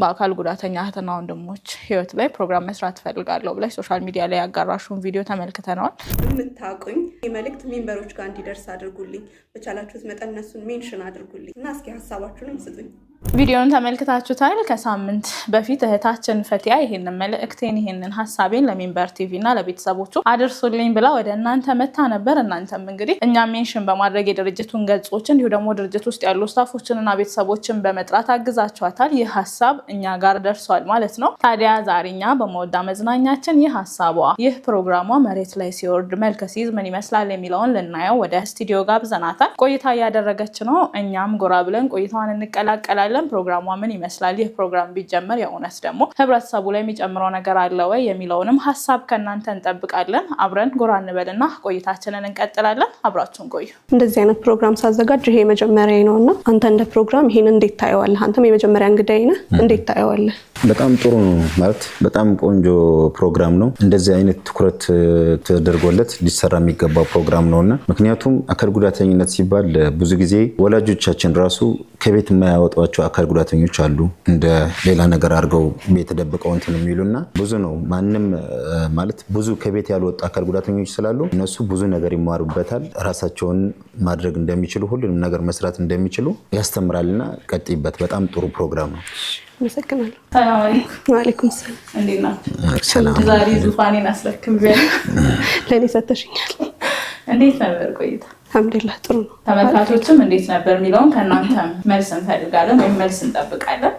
በአካል ጉዳተኛ እህትና ወንድሞች ህይወት ላይ ፕሮግራም መስራት ፈልጋለሁ ብለሽ ሶሻል ሚዲያ ላይ ያጋራሽውን ቪዲዮ ተመልክተናል። የምታውቁኝ የመልእክት ሜምበሮች ጋር እንዲደርስ አድርጉልኝ። በቻላችሁት መጠን እነሱን ሜንሽን አድርጉልኝ እና እስኪ ሀሳባችሁንም ስጡኝ። ቪዲዮውን ተመልክታችሁታል። ከሳምንት በፊት እህታችን ፈቲያ ይሄንን መልእክቴን ይሄንን ሐሳቤን ለሜምበር ቲቪ እና ለቤተሰቦቹ አድርሱልኝ ብላ ወደ እናንተ መታ ነበር። እናንተም እንግዲህ እኛ ሜንሽን በማድረግ የድርጅቱን ገጾች እንዲሁ ደግሞ ድርጅት ውስጥ ያሉ ስታፎችንና ቤተሰቦችን በመጥራት አግዛችኋታል። ይህ ሐሳብ እኛ ጋር ደርሷል ማለት ነው። ታዲያ ዛሬኛ በመወዳ መዝናኛችን ይህ ሐሳቧ ይህ ፕሮግራሟ መሬት ላይ ሲወርድ መልክ ሲይዝ ምን ይመስላል የሚለውን ልናየው ወደ ስቱዲዮ ጋብዘናታል። ቆይታ እያደረገች ነው። እኛም ጎራ ብለን ቆይታዋን እንቀላቀላለን። ፕሮግራሟ ምን ይመስላል፣ ይህ ፕሮግራም ቢጀመር የእውነት ደግሞ ህብረተሰቡ ላይ የሚጨምረው ነገር አለ ወይ የሚለውንም ሐሳብ ከእናንተ እንጠብቃለን። አብረን ጎራ እንበልና ቆይታችንን እንቀጥላለን። አብራችሁን ቆዩ። እንደዚህ አይነት ፕሮግራም ሳዘጋጅ ይሄ መጀመሪያ ነውና አንተ እንደ ፕሮግራም ይሄን እንዴት ታየዋለህ? አንተም የመጀመሪያ እንግዳይ ነህ፣ እንዴት ታየዋለህ? በጣም ጥሩ ነው ማለት በጣም ቆንጆ ፕሮግራም ነው። እንደዚህ አይነት ትኩረት ተደርጎለት ሊሰራ የሚገባው ፕሮግራም ነውና ምክንያቱም አካል ጉዳተኝነት ሲባል ብዙ ጊዜ ወላጆቻችን ራሱ ከቤት የማያወጧቸው አካል ጉዳተኞች አሉ። እንደ ሌላ ነገር አድርገው ቤት ደብቀው እንትን የሚሉና ብዙ ነው። ማንም ማለት ብዙ ከቤት ያልወጡ አካል ጉዳተኞች ስላሉ እነሱ ብዙ ነገር ይማሩበታል። ራሳቸውን ማድረግ እንደሚችሉ ሁሉንም ነገር መስራት እንደሚችሉ ያስተምራልና ቀጥይበት። በጣም ጥሩ ፕሮግራም ነው። መሰግናለሁ። ሰላም አለይኩም። ወአለይኩም ሰላም። እንዴት ናችሁ? ሰላም። ዛሬ ዙፋኔን አስረክብያለሁ። ለኔ ሰጥተሽኛል። እንዴት ነበር ቆይታ? አልሐምዱሊላህ ጥሩ ነው። ተመልካቾችም እንዴት ነበር የሚለውን ከእናንተ መልስ እንፈልጋለን ወይም መልስ እንጠብቃለን።